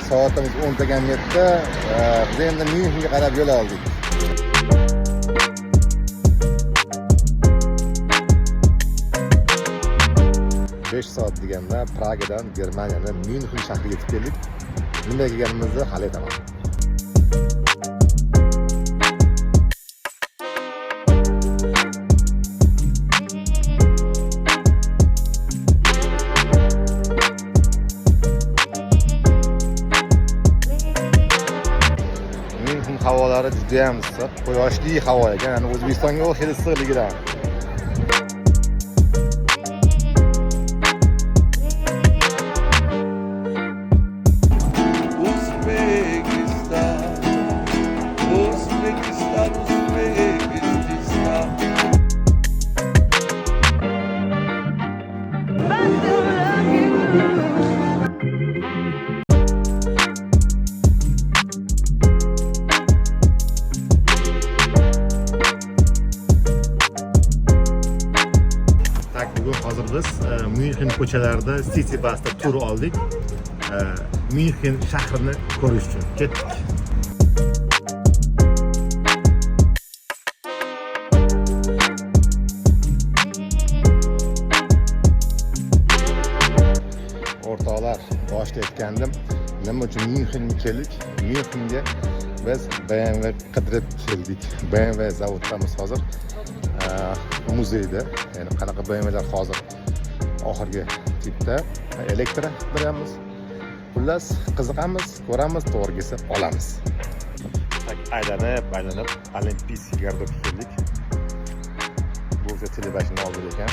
Soatimiz 10:07. Biz endi Myunxenga qarab yo'l oldik. 5 soat deganda Pragadan Germaniyaning Myunxen shahriga yetib keldik. Bunday kelganimizni hal etaman. Myunxen havolari juda ham issiq, quyoshli havo ekan. Yani O'zbekistonga o'xshaydi issiqligidan. Bugun hozir biz Myunxen ko'chalarida City Bus'da tur oldik. Myunxen shahrini ko'rish uchun ketdik. O'rtoqlar, boshida aytgandim, nima uchun Myunxenga keldik? Myunxenga biz BMW qidirib keldik. BMW zavodimiz hozir muzeyda, ya'ni qanaqa BMWlar hozir oxirgi tipda elektr qidiramiz. Xullas qiziqamiz, ko'ramiz, to'g'ri kelsa olamiz. Aylanib Olimpiyskiy gardobga keldik. Bu telebashning oldida ekan.